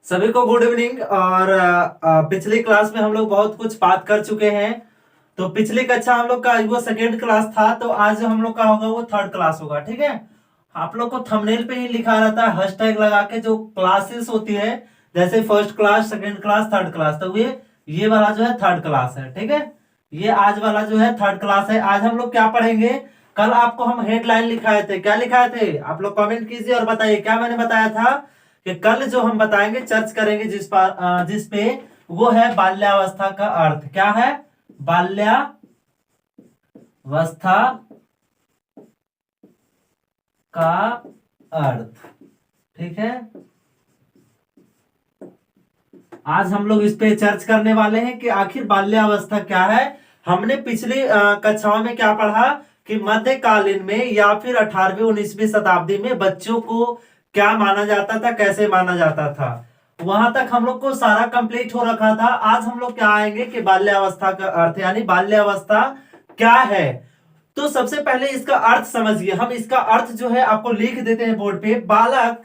सभी को good evening. और पिछली क्लास में हम लोग बहुत कुछ बात कर चुके हैं। तो पिछली कक्षा हम लोग का वो सेकेंड क्लास था, तो आज हम लोग का होगा वो थर्ड क्लास होगा। ठीक है, आप लोग को थंबनेल पे ही लिखा रहता है हैशटैग लगा के जो क्लासेस होती है, जैसे first class, second class, third class. तो ये वाला जो है थर्ड क्लास है। ठीक है, ये आज वाला जो है थर्ड क्लास है। आज हम लोग क्या पढ़ेंगे? कल आपको हम हेडलाइन लिखाए थे, क्या लिखाए थे आप लोग कमेंट कीजिए और बताइए क्या मैंने बताया था। कि कल जो हम बताएंगे, चर्च करेंगे जिस पे वो है बाल्यावस्था का अर्थ। क्या है? बाल्यावस्था का अर्थ। ठीक है, आज हम लोग इस पे चर्च करने वाले हैं कि आखिर बाल्यावस्था क्या है। हमने पिछली कक्षाओं में क्या पढ़ा कि मध्यकालीन में या फिर 18वीं 19वीं शताब्दी में बच्चों को क्या माना जाता था, कैसे माना जाता था। वहां तक हम लोग को सारा कंप्लीट हो रखा था। आज हम लोग क्या आएंगे कि बाल्यावस्था का अर्थ, यानी बाल्यावस्था क्या है। तो सबसे पहले इसका अर्थ समझिए। हम इसका अर्थ जो है आपको लिख देते हैं बोर्ड पे। बालक,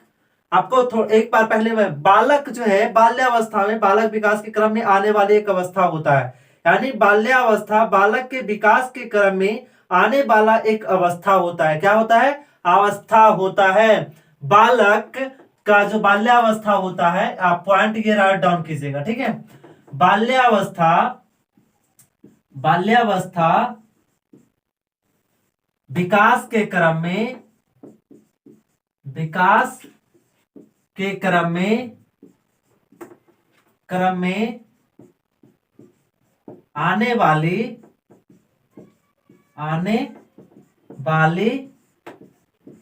आपको एक बार पहले में, बालक जो है बाल्यावस्था में बालक विकास के क्रम में आने वाली एक अवस्था होता है। यानी बाल्यावस्था बालक के विकास के क्रम में आने वाला एक अवस्था होता है। क्या होता है? अवस्था होता है। बालक का जो बाल्यावस्था होता है, आप पॉइंट ये राइट डाउन कीजिएगा। ठीक है, बाल्यावस्था बाल्यावस्था विकास के क्रम में विकास के क्रम में आने वाली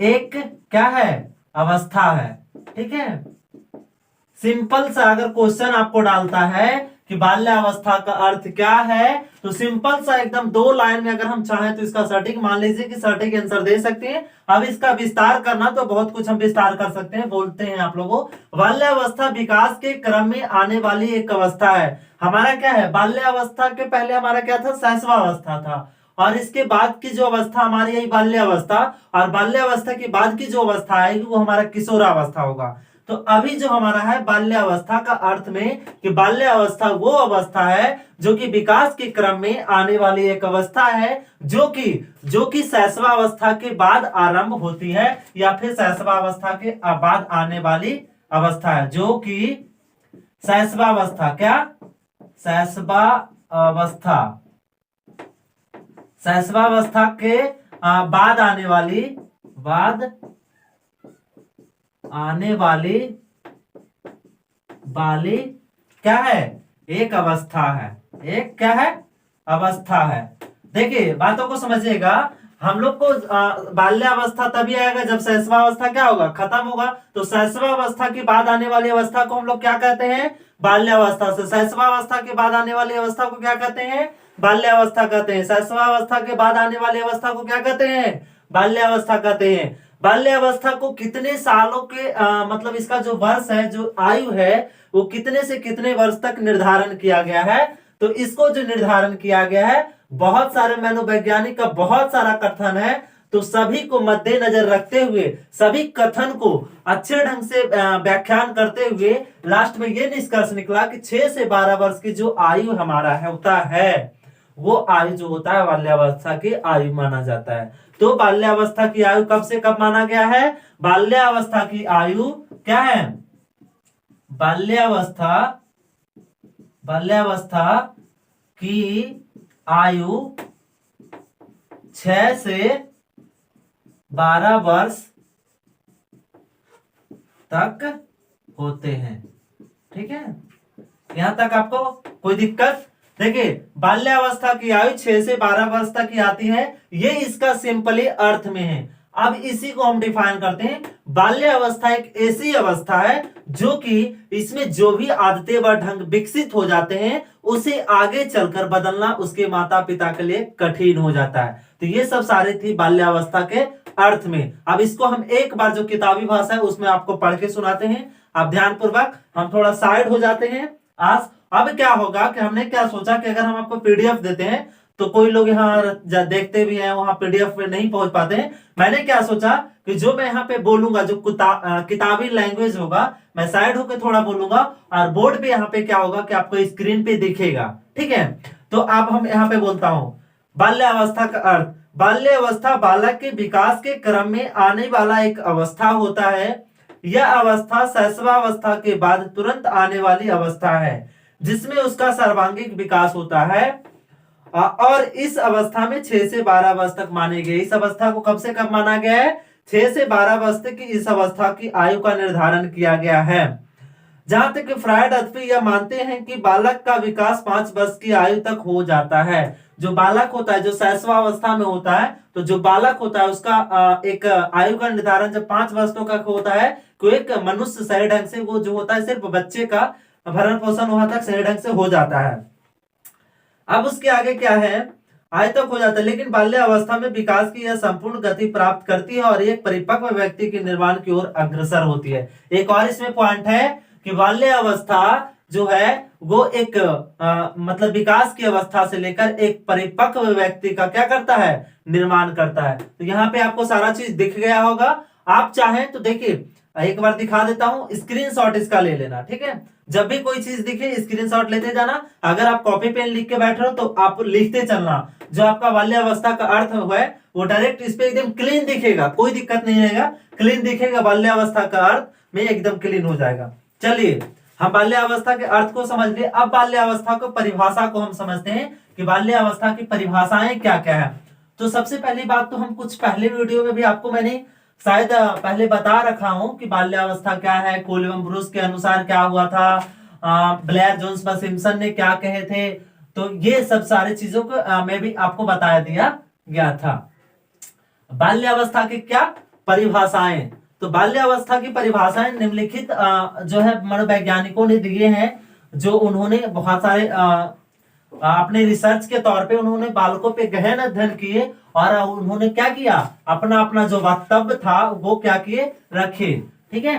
एक क्या है? अवस्था है। ठीक है, सिंपल सा अगर क्वेश्चन आपको डालता है कि बाल्यावस्था का अर्थ क्या है, तो सिंपल सा एकदम 2 लाइन में अगर हम चाहें तो इसका सटीक, मान लीजिए कि सटीक आंसर दे सकते हैं। अब इसका विस्तार करना तो बहुत कुछ हम विस्तार कर सकते हैं। बोलते हैं आप लोगों, बाल्यावस्था विकास के क्रम में आने वाली एक अवस्था है। हमारा क्या है? बाल्यावस्था के पहले हमारा क्या था? शैशवावस्था था। और इसके बाद की जो अवस्था हमारी है बाल्यावस्था, और बाल्यावस्था के बाद की जो अवस्था आएगी वो हमारा किशोरावस्था होगा। तो अभी जो हमारा है बाल्यावस्था का अर्थ में कि बाल्यावस्था वो अवस्था है जो कि विकास के क्रम में आने वाली एक अवस्था है, जो कि शैशवावस्था के बाद आरंभ होती है, या फिर शैशवावस्था के बाद आने वाली अवस्था है, जो कि शैशवावस्था, क्या? शैशवावस्था शैशवावस्था के बाद आने वाली क्या है? एक अवस्था है। एक क्या है? अवस्था है। देखिए बातों को समझिएगा। हम लोग को बाल्यावस्था तभी आएगा जब शैशवावस्था क्या होगा? खत्म होगा। तो शैशवावस्था के बाद आने वाली अवस्था को हम लोग क्या कहते हैं? बाल्यावस्था। से शैशवावस्था के बाद आने वाली अवस्था को क्या कहते हैं? बाल्यावस्था कहते हैं। शैशवावस्था के बाद आने वाली अवस्था को क्या कहते हैं? बाल्यावस्था कहते हैं। बाल्यावस्था को कितने सालों के मतलब इसका जो वर्ष है, जो आयु है, वो कितने से कितने वर्ष तक निर्धारण किया गया है। तो इसको जो निर्धारण किया गया है, बहुत सारे मनोवैज्ञानिक का बहुत सारा कथन है। तो सभी को मद्देनजर रखते हुए, सभी कथन को अच्छे ढंग से व्याख्यान करते हुए लास्ट में यह निष्कर्ष निकला कि 6 से 12 वर्ष की जो आयु हमारा है होता है, वो आयु जो होता है बाल्यावस्था की आयु माना जाता है। तो बाल्यावस्था की आयु कब से कब माना गया है? बाल्यावस्था की आयु क्या है? बाल्यावस्था की आयु 6 से 12 वर्ष तक होते हैं। ठीक है, यहां तक आपको कोई दिक्कत? देखिए बाल्यावस्था की आयु 6 से 12 वर्ष तक की आती है, ये इसका सिंपली अर्थ में है। अब इसी को हम डिफाइन करते हैं। बाल्यावस्था एक ऐसी अवस्था है जो कि इसमें जो भी आदतें व ढंग विकसित हो जाते हैं, उसे आगे चलकर बदलना उसके माता पिता के लिए कठिन हो जाता है। तो ये सब सारी थी बाल्यावस्था के अर्थ में। अब इसको हम एक बार जो किताबी भाषा है उसमें आपको पढ़ के सुनाते हैं। आप ध्यानपूर्वक, हम थोड़ा साइड हो जाते हैं आज। अब क्या होगा कि हमने क्या सोचा कि अगर हम आपको पीडीएफ देते हैं तो कोई लोग यहाँ देखते भी हैं, वहां पीडीएफ पे नहीं पहुंच पाते हैं। मैंने क्या सोचा कि जो मैं यहाँ पे बोलूंगा, जो किताबी लैंग्वेज होगा, मैं साइड होकर थोड़ा बोलूंगा और बोर्ड पे यहाँ पे क्या होगा कि आपको स्क्रीन पे दिखेगा। ठीक है, तो अब हम यहाँ पे बोलता हूं बाल्यावस्था का अर्थ। बाल्यावस्था बालक के विकास के क्रम में आने वाला एक अवस्था होता है। यह अवस्था शैशवावस्था के बाद तुरंत आने वाली अवस्था है, जिसमें उसका सर्वांगीण विकास होता है। और इस अवस्था में 6 से 12 वर्ष तक माने गए। इस अवस्था को कब से कब माना गया है? 6 से 12 वर्ष तक की इस अवस्था की आयु का निर्धारण किया गया है। जहां तक फ्रायड अथवी यह मानते हैं कि बालक का विकास 5 वर्ष की आयु तक हो जाता है। जो बालक होता है, जो शैशवावस्था में होता है, तो जो बालक होता है उसका एक आयु का निर्धारण जब 5 वर्षों का होता है, तो एक मनुष्य सही ढंग से, वो जो होता है सिर्फ बच्चे का भरण पोषण वहां तक सही ढंग से हो जाता है। अब उसके आगे क्या है? आय तक हो जाता है, लेकिन बाल्य अवस्था में विकास की यह संपूर्ण गति प्राप्त करती है और एक परिपक्व व्यक्ति के निर्माण की ओर अग्रसर होती है। एक और इसमें पॉइंट है कि बाल्य अवस्था जो है वो एक मतलब विकास की अवस्था से लेकर एक परिपक्व व्यक्ति का क्या करता है? निर्माण करता है। तो यहाँ पे आपको सारा चीज दिख गया होगा। आप चाहें तो देखिए, एक बार दिखा देता हूं, स्क्रीनशॉट इसका ले लेना। ठीक है, जब भी कोई चीज दिखे स्क्रीनशॉट लेते जाना। अगर आप कॉपी पेन लिख के बैठ रहे हो तो आप लिखते चलना। जो आपका बाल्यावस्था का अर्थ है वो डायरेक्ट इस पे एकदम क्लीन दिखेगा, कोई दिक्कत नहीं रहेगा, क्लीन दिखेगा। बाल्यावस्था का अर्थ में एकदम क्लीन हो जाएगा। चलिए, हम बाल्यावस्था के अर्थ को समझ लिए। अब बाल्यावस्था को परिभाषा को हम समझते हैं कि बाल्यावस्था की परिभाषाएं क्या क्या है। तो सबसे पहली बात, तो हम कुछ पहले वीडियो में भी आपको मैंने शायद पहले बता रखा हूं कि बाल्यावस्था क्या है, कोलम ब्रूस के अनुसार क्या हुआ था, ब्लेयर जोन्स व सिम्पसन ने क्या कहे थे। तो ये सब सारी चीजों को मैं भी आपको बता दिया गया था। बाल्यावस्था की क्या परिभाषाएं? तो बाल्यावस्था की परिभाषाएं निम्नलिखित जो है मनोवैज्ञानिकों ने दिए हैं, जो उन्होंने बहुत सारे अपने रिसर्च के तौर पे उन्होंने बालकों पे गहन अध्ययन किए और उन्होंने क्या किया, अपना अपना जो वक्तव्य था वो क्या किए, रखे। ठीक है,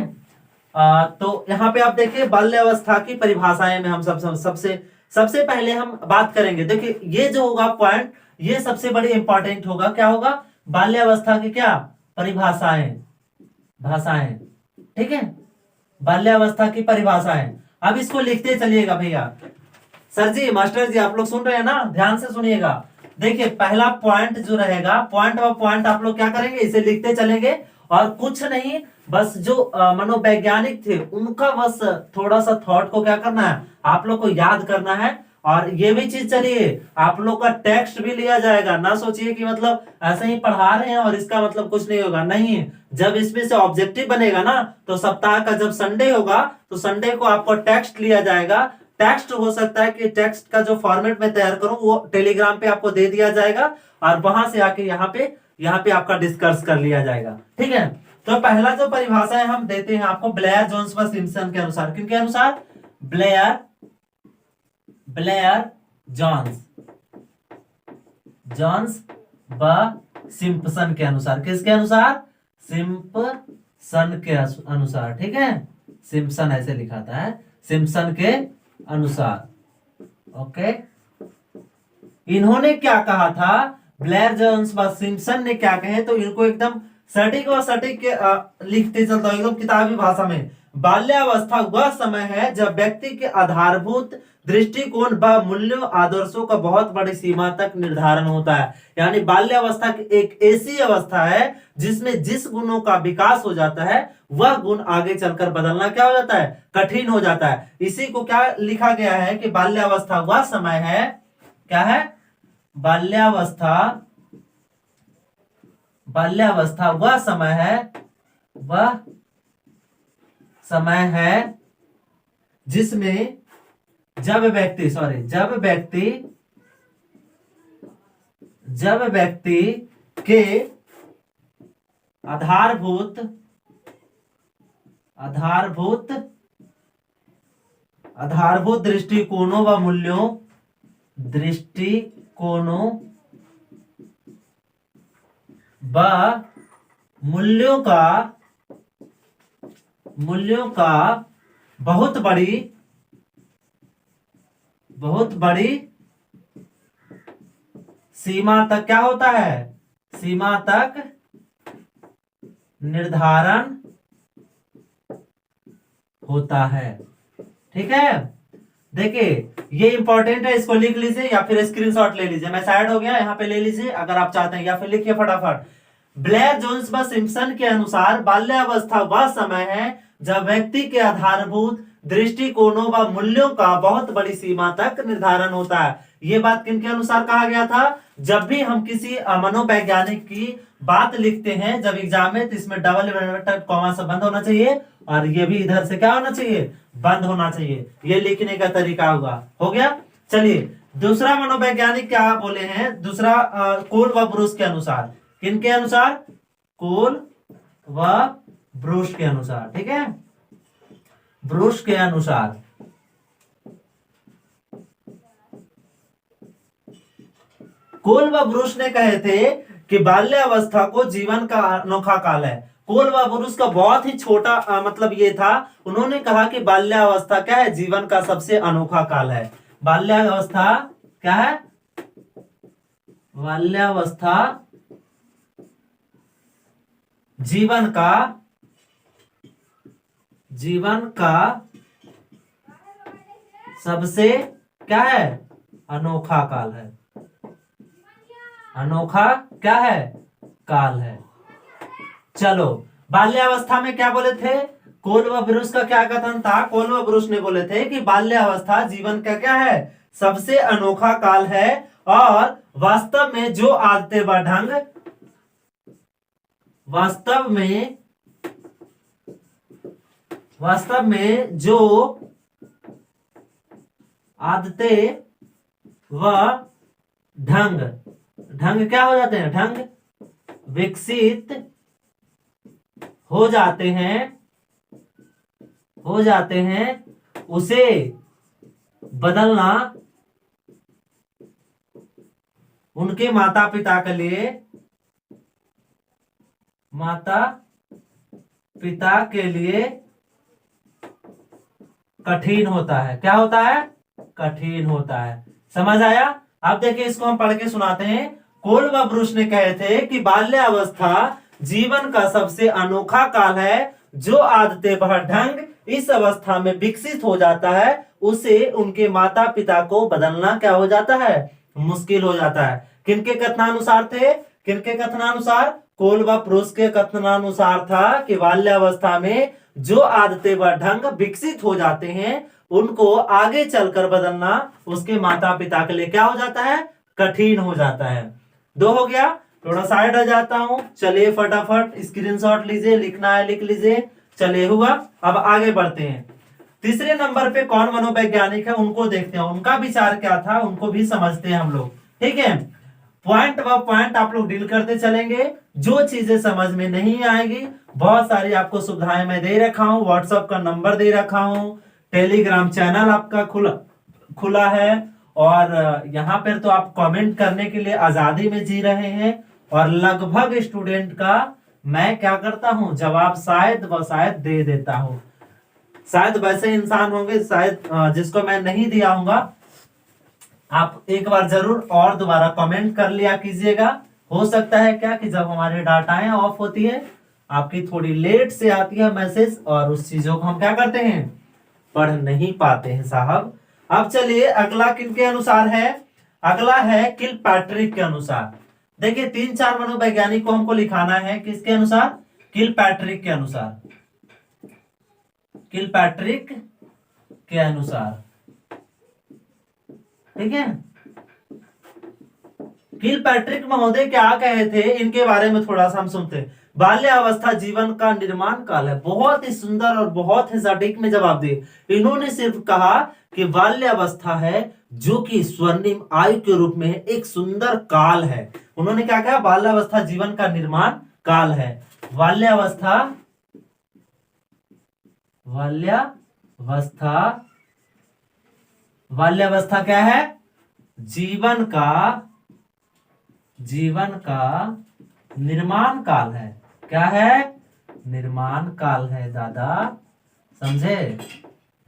तो यहाँ पे आप देखिए बाल्यावस्था की परिभाषाएं में हम सबसे पहले हम बात करेंगे। देखिए, ये जो होगा पॉइंट, ये सबसे बड़ी इंपॉर्टेंट होगा। क्या होगा? बाल्यावस्था की क्या परिभाषाएं, भाषाएं। ठीक है, बाल्यावस्था की परिभाषाएं। अब इसको लिखते चलिएगा भैया। सर जी, मास्टर जी, आप लोग सुन रहे हैं ना? ध्यान से सुनिएगा। देखिए, पहला पॉइंट जो रहेगा, पॉइंट और पॉइंट आप लोग क्या करेंगे, इसे लिखते चलेंगे और कुछ नहीं, बस जो मनोवैज्ञानिक थे उनका बस थोड़ा सा थॉट को क्या करना है, आप लोग को याद करना है। और ये भी चीज, चलिए, आप लोग का टेक्स्ट भी लिया जाएगा। ना सोचिए कि मतलब ऐसे ही पढ़ा रहे हैं और इसका मतलब कुछ नहीं होगा, नहीं। जब इसमें से ऑब्जेक्टिव बनेगा ना, तो सप्ताह का जब संडे होगा तो संडे को आपको टेक्स्ट लिया जाएगा। टेक्स्ट हो सकता है कि टेक्स्ट का जो फॉर्मेट में तैयार करूं वो टेलीग्राम पे आपको दे दिया जाएगा और वहां से आके यहाँ पे आपका डिस्कस कर लिया जाएगा। ठीक है, तो पहला जो परिभाषा है हम देते हैं आपको ब्लेयर जोन्स व सिम्पसन के अनुसार। किनके अनुसार? ब्लेयर जोन्स व सिम्पसन के अनुसार। किसके अनुसार? सिम्पसन के अनुसार। ठीक है, सिम्पसन ऐसे लिखा था है, सिम्पसन के अनुसार। ओके, इन्होंने क्या कहा था? ब्लेयर जोन्स व सिम्पसन ने क्या कहे, तो इनको एकदम सटीक व सटीक लिखते चलता हूं एकदम किताबी भाषा में। बाल्यावस्था वह समय है जब व्यक्ति के आधारभूत दृष्टिकोण व मूल्यों आदर्शों का बहुत बड़ी सीमा तक निर्धारण होता है। यानी बाल्यावस्था एक ऐसी अवस्था है जिसमें जिस गुणों का विकास हो जाता है वह गुण आगे चलकर बदलना क्या हो जाता है, कठिन हो जाता है। इसी को क्या लिखा गया है कि बाल्यावस्था वह समय है, क्या है? बाल्यावस्था वह समय है जिसमें जब व्यक्ति के आधारभूत दृष्टिकोणों व मूल्यों का बहुत बड़ी सीमा तक क्या होता है, सीमा तक निर्धारण होता है। ठीक है, देखिए ये इंपॉर्टेंट है, इसको लिख लीजिए या फिर स्क्रीनशॉट ले लीजिए। मैं साइड हो गया, यहाँ पे ले लीजिए अगर आप चाहते हैं, या फिर लिखिए फटाफट। ब्लेयर जोन्स व सिम्पसन के अनुसार बाल्यावस्था वह समय है जब व्यक्ति के आधारभूत दृष्टिकोणों व मूल्यों का बहुत बड़ी सीमा तक निर्धारण होता है। ये बात किनके अनुसार कहा गया था? जब भी हम किसी मनोवैज्ञानिक की बात लिखते हैं जब एग्जाम में, तो इसमें डबल इन्वर्टेड कॉमा से बंद होना चाहिए और ये भी इधर से क्या होना चाहिए, बंद होना चाहिए। ये लिखने का तरीका होगा। हो गया। चलिए दूसरा मनोवैज्ञानिक क्या बोले हैं, दूसरा कोल व ब्रूस के अनुसार। किनके अनुसार? कोल व ब्रूस के अनुसार। ठीक है, ब्रूस के अनुसार कोल व ब्रूस ने कहे थे कि बाल्यावस्था को जीवन का अनोखा काल है। कोल व ब्रूस का बहुत ही छोटा मतलब ये था, उन्होंने कहा कि बाल्यावस्था क्या है, जीवन का सबसे अनोखा काल है। बाल्यावस्था क्या है? बाल्यावस्था जीवन का सबसे क्या है, अनोखा काल है। अनोखा क्या है, काल है। चलो बाल्यावस्था में क्या बोले थे? कोल व ब्रूस का क्या कथन था? कोल व ब्रूस ने बोले थे कि बाल्यावस्था जीवन का क्या है, सबसे अनोखा काल है और वास्तव में जो आदतें व ढंग, वास्तव में जो आदतें व ढंग, ढंग क्या हो जाते हैं, ढंग विकसित हो जाते हैं, उसे बदलना उनके माता पिता के लिए कठिन होता है। क्या होता है? कठिन होता है। समझ आया? अब देखिए इसको हम पढ़ के सुनाते हैं। कोल व ब्रूस ने कहे थे कि बाल्यावस्था जीवन का सबसे अनोखा काल है। जो आदतें वह ढंग इस अवस्था में विकसित हो जाता है, उसे उनके माता पिता को बदलना क्या हो जाता है, मुश्किल हो जाता है। किनके कथनानुसार थे? किनके कथनानुसार? कोल व ब्रूस के कथनानुसार था कि बाल्यावस्था में जो आदतें व ढंग विकसित हो जाते हैं, उनको आगे चलकर बदलना उसके माता पिता के लिए क्या हो जाता है, कठिन हो जाता है। दो हो गया, थोड़ा साइड हो जाता हूं। चलिए फटाफट स्क्रीनशॉट लीजिए, लिखना है लिख लीजिए। चलिए हुआ। अब आगे बढ़ते हैं। तीसरे नंबर पे कौन मनोवैज्ञानिक है उनको देखते हैं, उनका विचार क्या था उनको भी समझते हैं हम लोग। ठीक है, पॉइंट व पॉइंट आप लोग डील करते चलेंगे। जो चीजें समझ में नहीं आएगी, बहुत सारी आपको सुविधाएं मैं दे रखा हूं, व्हाट्सएप का नंबर दे रखा हूं, टेलीग्राम चैनल आपका खुला है, और यहाँ पर तो आप कमेंट करने के लिए आजादी में जी रहे हैं। और लगभग स्टूडेंट का मैं क्या करता हूं, जवाब शायद व शायद दे देता हूं। शायद वैसे इंसान होंगे शायद जिसको मैं नहीं दिया हूंगा, आप एक बार जरूर और दोबारा कमेंट कर लिया कीजिएगा। हो सकता है क्या कि जब हमारी डाटाएं ऑफ होती है, आपकी थोड़ी लेट से आती है मैसेज, और उस चीजों को हम क्या करते हैं, पढ़ नहीं पाते हैं साहब। अब चलिए अगला किनके अनुसार है? अगला है किलपैट्रिक के अनुसार। देखिए 3-4 मनोवैज्ञानिक को हमको लिखाना है, किसके अनुसार? किलपैट्रिक के अनुसार। किलपैट्रिक के अनुसार। ठीक है, किलपैट्रिक महोदय क्या कहे थे इनके बारे में थोड़ा सा हम सुनते हैं। बाल्यावस्था जीवन का निर्माण काल है। बहुत ही सुंदर और बहुत ही सटीक में जवाब दिए। इन्होंने सिर्फ कहा कि बाल्यावस्था है जो कि स्वर्णिम आयु के रूप में एक सुंदर काल है। उन्होंने क्या कहा? बाल्यावस्था जीवन का निर्माण काल है। बाल्यावस्था बाल्यावस्था क्या है? जीवन का निर्माण काल है। क्या है? निर्माण काल है दादा, समझे?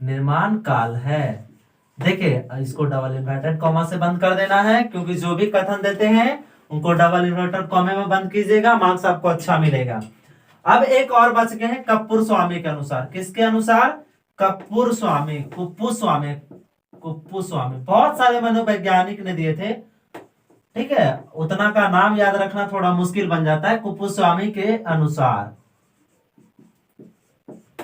निर्माण काल है। देखिए इसको डबल इन्वर्टेड कॉमा से बंद कर देना है, क्योंकि जो भी कथन देते हैं उनको डबल इन्वर्टेड कॉमे में बंद कीजिएगा, मार्क्स आपको अच्छा मिलेगा। अब एक और बच गए हैं कपूर स्वामी के अनुसार। किसके अनुसार? कपूर स्वामी, कुप्पू स्वामी, कुप्पू स्वामी। बहुत सारे मनोवैज्ञानिक ने दिए थे, ठीक है, उतना का नाम याद रखना थोड़ा मुश्किल बन जाता है। कुप्पू स्वामी के अनुसार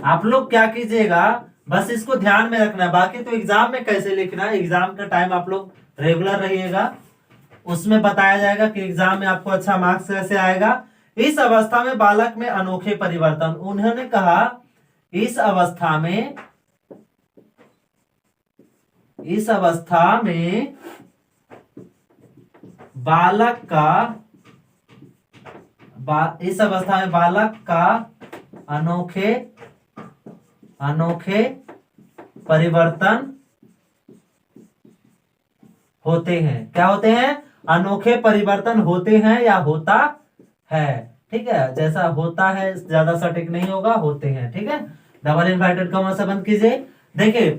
आप लोग क्या कीजिएगा, बस इसको ध्यान में रखना है। बाकी तो एग्जाम में कैसे लिखना है, एग्जाम का टाइम आप लोग रेगुलर रहिएगा, उसमें बताया जाएगा कि एग्जाम में आपको अच्छा मार्क्स कैसे आएगा। इस अवस्था में बालक में अनोखे परिवर्तन, उन्होंने कहा इस अवस्था में बालक का इस अवस्था में बालक का अनोखे परिवर्तन होते हैं। क्या होते हैं? अनोखे परिवर्तन होते हैं या होता है, ठीक है, जैसा होता है ज्यादा सटीक नहीं होगा, होते हैं, ठीक है। डबल इन्वर्टेड कॉमा से बंद कीजिए। देखिए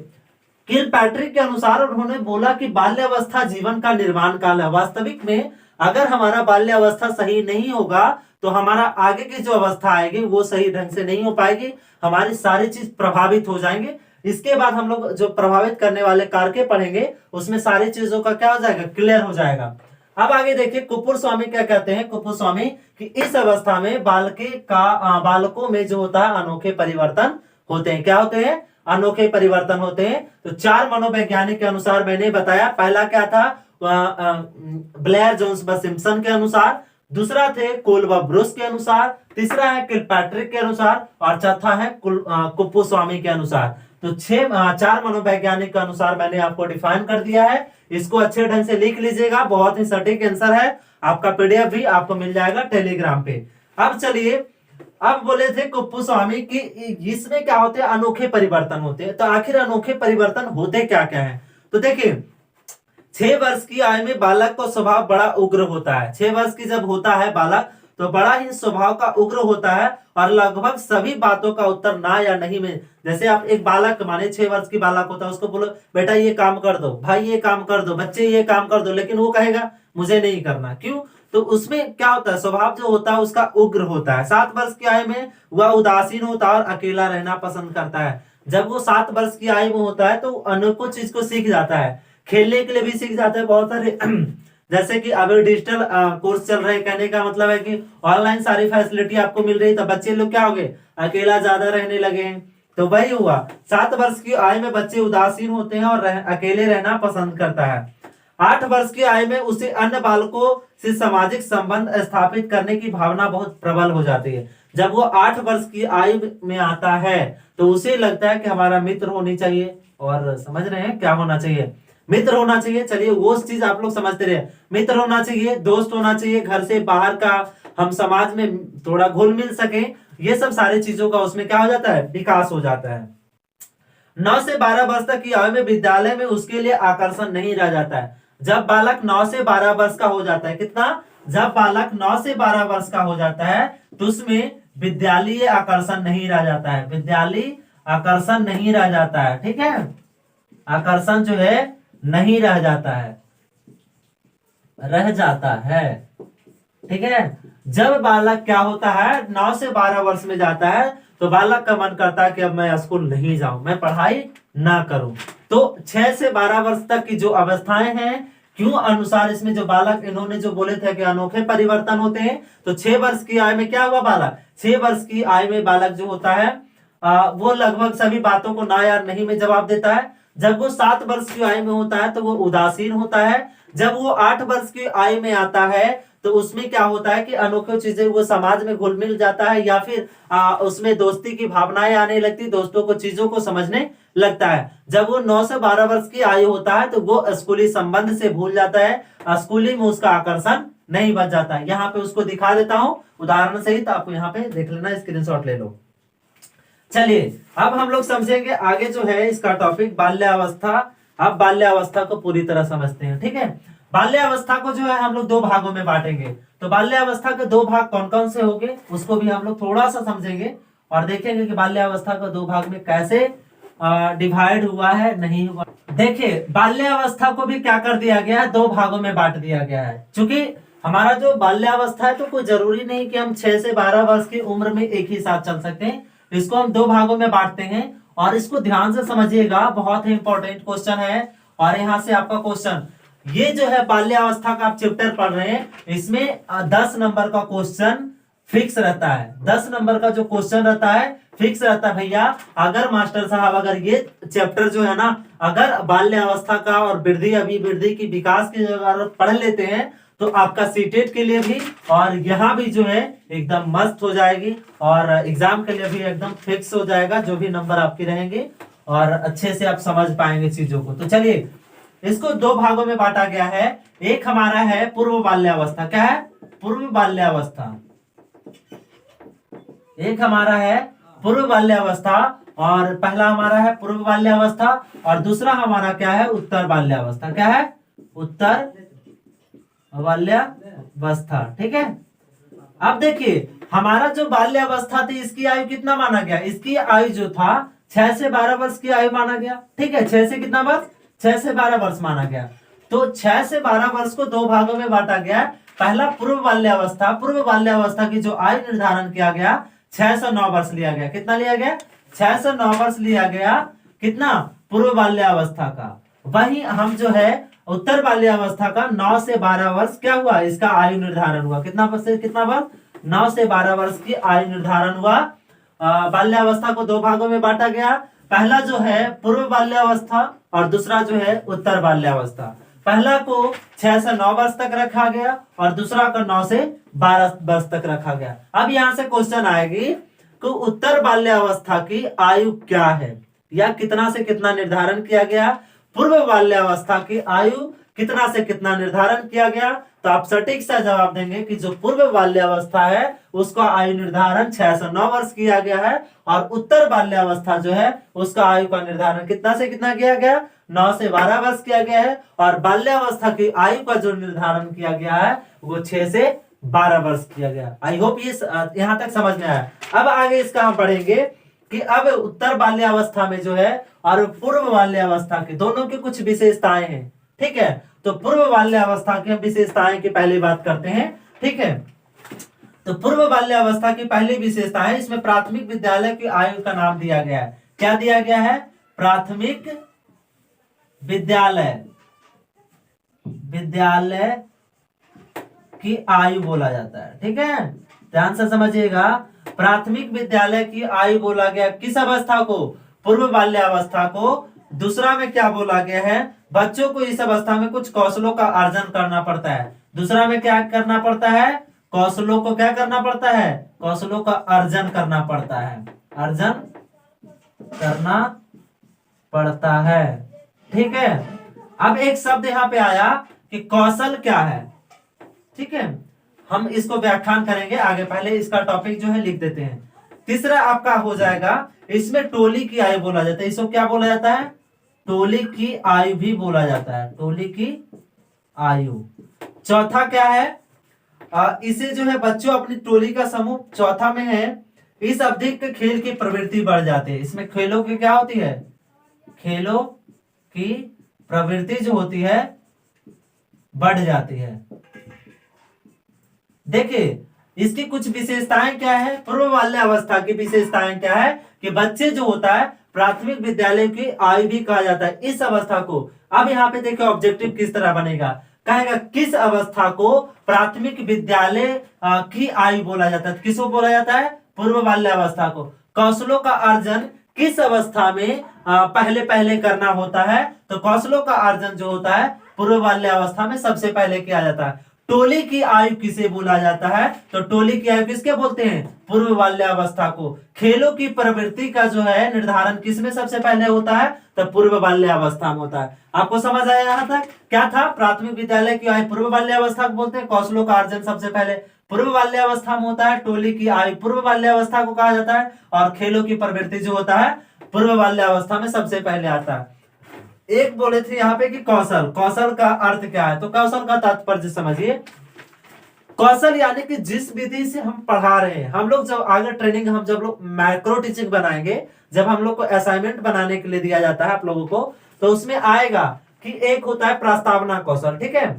किलपैट्रिक के अनुसार उन्होंने बोला कि बाल्यावस्था जीवन का निर्माण काल है। वास्तविक में अगर हमारा बाल्यावस्था सही नहीं होगा तो हमारा आगे की जो अवस्था आएगी वो सही ढंग से नहीं हो पाएगी, हमारी सारी चीज प्रभावित हो जाएंगे। इसके बाद हम लोग जो प्रभावित करने वाले कारके पढ़ेंगे उसमें सारी चीजों का क्या हो जाएगा, क्लियर हो जाएगा। अब आगे देखिए कुपुर स्वामी क्या कहते हैं। कुपुर स्वामी कि इस अवस्था में बालकों में जो होता है अनोखे परिवर्तन होते हैं। क्या होते हैं? अनोखे परिवर्तन होते हैं। तो 4 मनोवैज्ञानिक के अनुसार मैंने बताया। पहला क्या था? ब्लेयर जोन्स सिम्पसन के अनुसार, दूसरा थे कोलबा ब्रुस के अनुसार, तीसरा है किलपैट्रिक के अनुसार और चौथा है कुप्पू स्वामी के अनुसार। तो 4 मनोवैज्ञानिक के अनुसार मैंने आपको डिफाइन कर दिया है। इसको अच्छे ढंग से लिख लीजिएगा, बहुत ही सटीक आंसर है। आपका पीडीएफ भी आपको मिल जाएगा टेलीग्राम पे। अब चलिए, अब बोले थे कुप्पू स्वामी कि इसमें क्या होते हैं, अनोखे परिवर्तन होते हैं। तो आखिर अनोखे परिवर्तन होते क्या क्या है? तो देखिए 6 वर्ष की आयु में बालक का स्वभाव बड़ा उग्र होता है। 6 वर्ष की जब होता है बालक तो बड़ा ही स्वभाव का उग्र होता है और लगभग सभी बातों का उत्तर ना या नहीं में। जैसे आप एक बालक माने 6 वर्ष की बालक होता है, उसको बोलो बेटा ये काम कर दो, भाई ये काम कर दो, बच्चे ये काम कर दो, लेकिन वो कहेगा मुझे नहीं करना। क्यों? तो उसमें क्या होता है, स्वभाव जो होता है उसका उग्र होता है। 7 वर्ष की आयु में वह उदासीन होता है और अकेला रहना पसंद करता है। जब वो 7 वर्ष की आयु में होता है तो अनेकों चीज को सीख जाता है, खेलने के लिए भी सीख जाते हैं बहुत सारे जैसे कि अभी डिजिटल कोर्स चल रहे हैं, कहने का मतलब है कि ऑनलाइन सारी फैसिलिटी आपको मिल रही है, तो बच्चे लोग क्या हो गए, अकेला ज्यादा रहने लगे हैं। तो वही हुआ, 7 वर्ष की आयु में बच्चे उदासीन होते हैं और अकेले रहना पसंद करता है। 8 वर्ष की आयु में उसे अन्य बालकों से सामाजिक संबंध स्थापित करने की भावना बहुत प्रबल हो जाती है। जब वो 8 वर्ष की आयु में आता है तो उसे लगता है कि हमारा मित्र होनी चाहिए, और समझ रहे हैं क्या होना चाहिए, मित्र होना चाहिए। चलिए वो चीज आप लोग समझते रहे, मित्र होना चाहिए, दोस्त होना चाहिए, घर से बाहर का, हम समाज में थोड़ा घुल मिल सके, ये सब सारी चीजों का उसमें क्या हो जाता है, विकास हो जाता है। 9 से 12 वर्ष तक की आयु में विद्यालय में उसके लिए आकर्षण नहीं रह जाता है। जब बालक 9 से 12 वर्ष का हो जाता है, कितना? जब बालक 9 से 12 वर्ष का हो जाता है तो उसमें विद्यालय आकर्षण नहीं रह जाता है, विद्यालय आकर्षण नहीं रह जाता है, ठीक है, आकर्षण जो है नहीं रह जाता है, रह जाता है, ठीक है। जब बालक क्या होता है, 9 से 12 वर्ष में जाता है तो बालक का मन करता है कि अब मैं स्कूल नहीं जाऊं, मैं पढ़ाई ना करूं। तो 6 से 12 वर्ष तक की जो अवस्थाएं हैं, क्यों अनुसार इसमें जो बालक इन्होंने जो बोले थे कि अनोखे परिवर्तन होते हैं, तो 6 वर्ष की आयु में क्या हुआ बालक, 6 वर्ष की आयु में बालक जो होता है वो लगभग सभी बातों को ना या नहीं में जवाब देता है। जब वो 7 वर्ष की आयु में होता है तो वो उदासीन होता है। जब वो 8 वर्ष की आयु में आता है तो उसमें क्या होता है कि अनोखी चीजें, वो समाज में घुल मिल जाता है, या फिर उसमें दोस्ती की भावनाएं आने लगती, दोस्तों को, चीजों को समझने लगता है। जब वो 9 से 12 वर्ष की आयु होता है तो वो स्कूली संबंध से भूल जाता है, स्कूली में उसका आकर्षण नहीं बच जाता है। यहाँ पे उसको दिखा देता हूं उदाहरण सहित, आपको यहाँ पे देख लेना, स्क्रीनशॉट ले लो। चलिए अब हम लोग समझेंगे आगे जो है इसका टॉपिक बाल्यावस्था। अब बाल्यावस्था को पूरी तरह समझते हैं, ठीक है। बाल्यावस्था को जो है हम लोग 2 भागों में बांटेंगे। तो बाल्यावस्था के 2 भाग कौन कौन से होंगे उसको भी हम लोग थोड़ा सा समझेंगे और देखेंगे कि बाल्यावस्था को 2 भाग में कैसे डिवाइड हुआ है, नहीं हुआ। देखिए बाल्यावस्था को भी क्या कर दिया गया है, दो भागों में बांट दिया गया है। क्योंकि हमारा जो बाल्यावस्था है तो कोई जरूरी नहीं कि हम 6 से 12 वर्ष की उम्र में एक ही साथ चल सकते हैं। इसको हम दो भागों में बांटते हैं और इसको ध्यान से समझिएगा, बहुत ही इंपॉर्टेंट क्वेश्चन है। और यहाँ से आपका क्वेश्चन, ये जो है बाल्यावस्था का आप चैप्टर पढ़ रहे हैं, इसमें 10 नंबर का क्वेश्चन फिक्स रहता है। 10 नंबर का जो क्वेश्चन रहता है फिक्स रहता है भैया। अगर मास्टर साहब अगर ये चैप्टर जो है ना, अगर बाल्यावस्था का और वृद्धि की विकास की अगर पढ़ लेते हैं तो आपका सीटेट के लिए भी और यहाँ भी जो है एकदम मस्त हो जाएगी और एग्जाम के लिए भी एकदम फिक्स हो जाएगा, जो भी नंबर आपके रहेंगे और अच्छे से आप समझ पाएंगे चीजों को। तो चलिए इसको दो भागों में बांटा गया है। एक हमारा है पूर्व बाल्यावस्था। क्या है? पूर्व बाल्यावस्था। एक हमारा है पूर्व बाल्यावस्था और पहला हमारा है पूर्व बाल्यावस्था और दूसरा हमारा क्या है? उत्तर बाल्यावस्था। क्या है? उत्तर बाल्यावस्था। ठीक है। अब देखिए हमारा जो बाल्यावस्था थी इसकी आयु कितना माना गया? इसकी आयु जो था 6 से 12 वर्ष की आयु माना गया। ठीक है, 6 से कितना वर्ष? 6 से 12 वर्ष माना गया। तो 6 से 12 वर्ष को दो भागों में बांटा गया। पहला पूर्व बाल्यावस्था। पूर्व बाल्यावस्था की जो आयु निर्धारण किया गया 6 से 9 वर्ष लिया गया। कितना लिया गया? 6 से 9 वर्ष लिया गया। कितना? पूर्व बाल्यावस्था का। वहीं हम जो है उत्तर बाल्यावस्था का 9 से 12 वर्ष क्या हुआ? इसका आयु निर्धारण हुआ। कितना वर्ष से कितना वर्ष? 9 से 12 वर्ष की आयु निर्धारण हुआ। बाल्यावस्था को दो भागों में बांटा गया। पहला जो है पूर्व बाल्यावस्था और दूसरा जो है उत्तर बाल्यावस्था। पहला को 6 से 9 वर्ष तक रखा गया और दूसरा को 9 से 12 वर्ष तक रखा गया। अब यहां से क्वेश्चन आएगी कि उत्तर बाल्यावस्था की आयु क्या है या कितना से कितना निर्धारण किया गया? पूर्व बाल्यावस्था की आयु कितना से कितना निर्धारण किया गया? तो आप सटीक सा जवाब देंगे कि जो पूर्व बाल्यावस्था है उसका आयु निर्धारण 6 से 9 वर्ष किया गया है और उत्तर बाल्यावस्था जो है उसका आयु का निर्धारण कितना से कितना किया गया? 9 से 12 वर्ष किया गया है। और बाल्यावस्था की आयु का जो निर्धारण किया गया है वो 6 से 12 वर्ष किया गया। आई होप ये यहां तक समझ में आया। अब आगे इसका हम पढ़ेंगे कि अब उत्तर बाल्यावस्था में जो है और पूर्व बाल्यावस्था के दोनों की कुछ विशेषताएं हैं। ठीक है, तो पूर्व बाल्यावस्था की विशेषताएं की पहले बात करते हैं। ठीक है, तो पूर्व बाल्यावस्था की पहली विशेषता है, इसमें प्राथमिक विद्यालय की आयु का नाम दिया गया है। क्या दिया गया है? प्राथमिक विद्यालय। विद्यालय की आयु बोला जाता है। ठीक है, ध्यान से समझिएगा। प्राथमिक विद्यालय की आयु बोला गया किस अवस्था को? पूर्व बाल्यावस्था को। दूसरा में क्या बोला गया है? बच्चों को इस अवस्था में कुछ कौशलों का अर्जन करना पड़ता है। दूसरा में क्या करना पड़ता है? कौशलों को क्या करना पड़ता है? कौशलों का अर्जन करना पड़ता है। अर्जन करना पड़ता है। ठीक है, अब एक शब्द यहां पे आया कि कौशल क्या है। ठीक है, हम इसको व्याख्यान करेंगे आगे, पहले इसका टॉपिक जो है लिख देते हैं। तीसरा आपका हो जाएगा, इसमें टोली की आयु बोला जाता है। इसको क्या बोला जाता है? टोली की आयु भी बोला जाता है। टोली की आयु। चौथा क्या है? इसे जो है बच्चों अपनी टोली का समूह चौथा में है। इस अवधि के खेल की प्रवृत्ति बढ़ जाती है। इसमें खेलों की क्या होती है? खेलों की प्रवृत्ति जो होती है बढ़ जाती है। देखिए इसकी कुछ विशेषताएं क्या है? पूर्व बाल्यावस्था की विशेषताएं क्या है कि बच्चे जो होता है प्राथमिक विद्यालय की आयु भी कहा जाता है इस अवस्था को। अब यहाँ पे देखिए ऑब्जेक्टिव किस तरह बनेगा, कहेगा किस अवस्था को प्राथमिक विद्यालय की आयु बोला जाता है? किसको बोला जाता है? पूर्व बाल्यावस्था को। कौशलों का अर्जन किस अवस्था में पहले पहले करना होता है? तो कौशलों का अर्जन जो होता है पूर्व बाल्यावस्था में सबसे पहले किया जाता है। टोली की आयु किसे बोला जाता है? तो टोली की आयु किसके बोलते हैं? पूर्व बाल्यावस्था को। खेलों की प्रवृत्ति का जो है निर्धारण किसमें सबसे पहले होता है? तो पूर्व बाल्यावस्था में होता है। आपको समझ आया यहाँ तक? क्या था? प्राथमिक विद्यालय की आयु पूर्व बाल्यावस्था को बोलते हैं। कौशलों का अर्जन सबसे पहले पूर्व बाल्यावस्था में होता है। टोली की आयु पूर्व बाल्यावस्था को कहा जाता है और खेलों की प्रवृत्ति जो होता है पूर्व बाल्यावस्था में सबसे पहले आता है। एक बोले थे यहाँ पे कि कौशल। कौशल का अर्थ क्या है? तो कौशल का तात्पर्य समझिए। कौशल यानी कि जिस विधि से हम पढ़ा रहे हैं, हम लोग जब आगे ट्रेनिंग, हम जब लोग माइक्रो टीचिंग बनाएंगे, जब हम लोग को असाइनमेंट बनाने के लिए दिया जाता है आप लोगों को, तो उसमें आएगा कि एक होता है प्रस्तावना कौशल, ठीक है,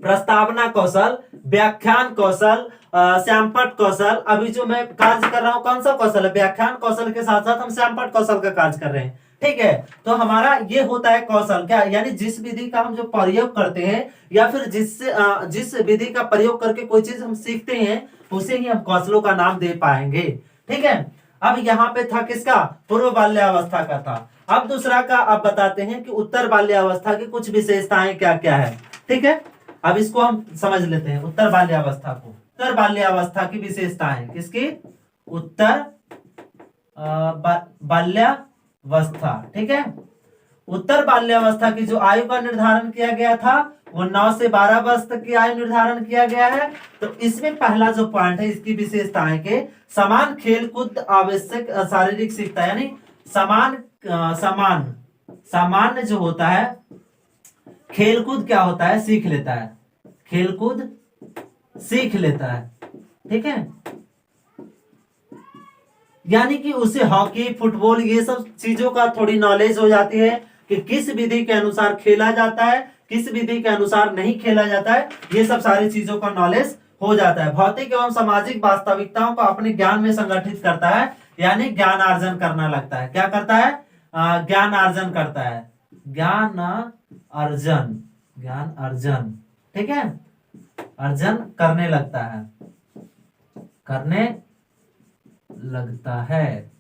प्रस्तावना कौशल, व्याख्यान कौशल, श्यामपट्ट कौशल। अभी जो मैं कार्य कर रहा हूं कौन सा कौशल है, व्याख्यान कौशल के साथ साथ हम श्यामपट्ट कौशल का कार्य कर रहे हैं, ठीक है। तो हमारा ये होता है कौशल, क्या यानी जिस विधि का हम जो प्रयोग करते हैं या फिर जिस विधि का प्रयोग करके कोई चीज हम सीखते हैं उसे ही हम कौशलों का नाम दे पाएंगे, ठीक है। अब यहाँ पे था किसका, पूर्व बाल्यावस्था का था। अब दूसरा का अब बताते हैं कि उत्तर बाल्यावस्था की कुछ विशेषताएं क्या क्या है, ठीक है। अब इसको हम समझ लेते हैं, उत्तर बाल्यावस्था को। उत्तर बाल्यावस्था की विशेषताएं किसकी, उत्तर बाल्यावस्था, ठीक है। उत्तर बाल्यावस्था की जो आयु का निर्धारण किया गया था वो 9 से 12 वर्ष तक की आयु निर्धारण किया गया है। तो इसमें पहला जो पॉइंट है इसकी विशेषताएं के समान खेल कूद आवश्यक शारीरिक शिक्षा, यानी सामान्य जो होता है खेलकूद क्या होता है, सीख लेता है, खेलकूद सीख लेता है, ठीक है। यानी कि उसे हॉकी फुटबॉल ये सब चीजों का थोड़ी नॉलेज हो जाती है कि किस विधि के अनुसार खेला जाता है, किस विधि के अनुसार नहीं खेला जाता है, ये सब सारी चीजों का नॉलेज हो जाता है। भौतिक एवं सामाजिक वास्तविकताओं को अपने ज्ञान में संगठित करता है, यानी ज्ञान अर्जन करना लगता है। क्या करता है, ज्ञान अर्जन करता है, ज्ञान अर्जन, ठीक है, अर्जन करने लगता है, करने लगता है।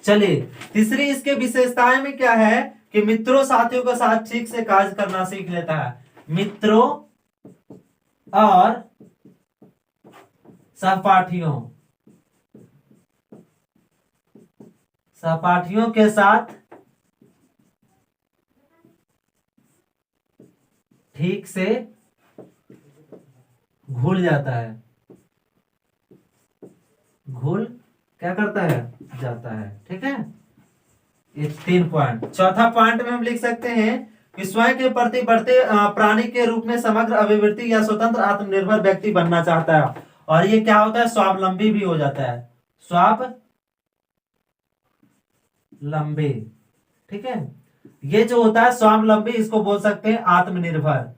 चलिए तीसरी इसके विशेषताएं में क्या है कि मित्रों साथियों के साथ ठीक से कार्य करना सीख लेता है, मित्रों और सहपाठियों के साथ ठीक से घुल जाता है, घुल क्या करता है, जाता है, ठीक है। ये 3 पॉइंट। चौथा पॉइंट में हम लिख सकते हैं कि स्वयं के प्रति बढ़ते प्राणी के रूप में समग्र अभिवृत्ति या स्वतंत्र आत्मनिर्भर व्यक्ति बनना चाहता है। और ये क्या होता है, स्वावलंबी भी हो जाता है, स्वावलंबी, ठीक है। ये जो होता है स्वावलंबी, इसको बोल सकते हैं आत्मनिर्भर।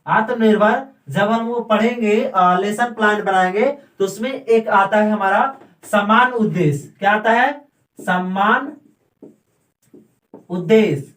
आत्मनिर्भर जब हम वो पढ़ेंगे, लेसन प्लान बनाएंगे, तो उसमें एक आता है हमारा समान उद्देश्य। क्या आता है, समान उद्देश्य,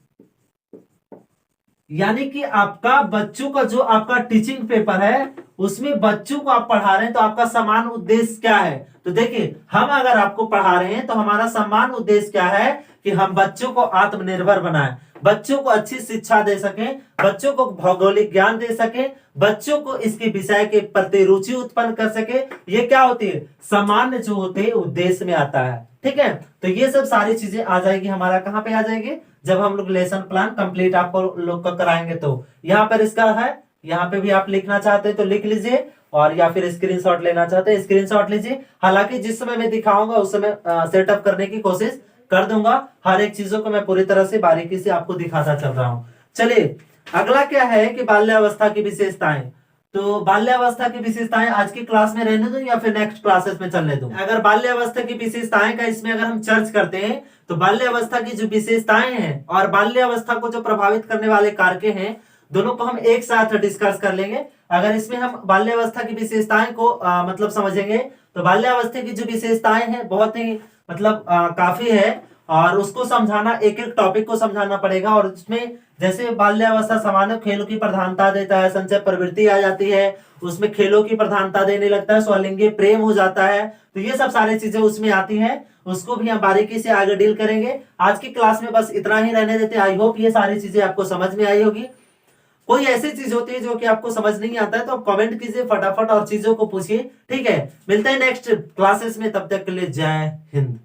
यानी कि आपका बच्चों का जो आपका टीचिंग पेपर है उसमें बच्चों को आप पढ़ा रहे हैं तो आपका समान उद्देश्य क्या है। तो देखिए, हम अगर आपको पढ़ा रहे हैं तो हमारा समान उद्देश्य क्या है कि हम बच्चों को आत्मनिर्भर बनाएं, बच्चों को अच्छी शिक्षा दे सकें, बच्चों को भौगोलिक ज्ञान दे सकें, बच्चों को इसके विषय के प्रति रुचि उत्पन्न कर सके। ये क्या होती है, सामान्य जो होते हैं उद्देश्य में आता है, ठीक है। तो ये सब सारी चीजें आ जाएगी हमारा, कहाँ पे आ जाएगी, जब हम लोग लेसन प्लान कंप्लीट आपको लोग का कराएंगे। तो यहाँ पर इसका है, यहाँ पे भी आप लिखना चाहते हैं तो लिख लीजिए, और या फिर स्क्रीनशॉट लेना चाहते हैं स्क्रीनशॉट लीजिए। हालांकि जिस समय मैं दिखाऊंगा उस समय सेटअप करने की कोशिश कर दूंगा, हर एक चीजों को मैं पूरी तरह से बारीकी से आपको दिखाता चल रहा हूं। चलिए अगला क्या है कि बाल्यावस्था की विशेषताएं। तो बाल्यावस्था की विशेषताएं आज की क्लास में रहने दूं या फिर नेक्स्ट क्लासेस में चलने दूं। अगर बाल्यावस्था की विशेषताएं का इसमें अगर हम चर्च करते हैं तो बाल्यावस्था की जो विशेषताएं हैं और बाल्यावस्था को जो प्रभावित करने वाले कारक हैं, दोनों को हम एक साथ डिस्कस कर लेंगे। अगर इसमें हम बाल्यावस्था की विशेषताएं को मतलब समझेंगे तो बाल्यावस्था की जो विशेषताएं हैं बहुत ही मतलब काफी है, और उसको समझाना एक एक टॉपिक को समझाना पड़ेगा। और उसमें जैसे बाल्यावस्था सामान्य खेलों की प्रधानता देता है, संचय प्रवृत्ति आ जाती है, उसमें खेलों की प्रधानता देने लगता है, स्वलिंगी प्रेम हो जाता है, तो ये सब सारी चीजें उसमें आती हैं, उसको भी हम बारीकी से आगे डील करेंगे। आज की क्लास में बस इतना ही रहने देते हैं। आई होप ये सारी चीजें आपको समझ में आई होगी। कोई ऐसी चीज होती है जो कि आपको समझ नहीं आता है तो आप कमेंट कीजिए फटाफट और चीजों को पूछिए, ठीक है। मिलते हैं नेक्स्ट क्लासेस में, तब तक के लिए जय हिंद।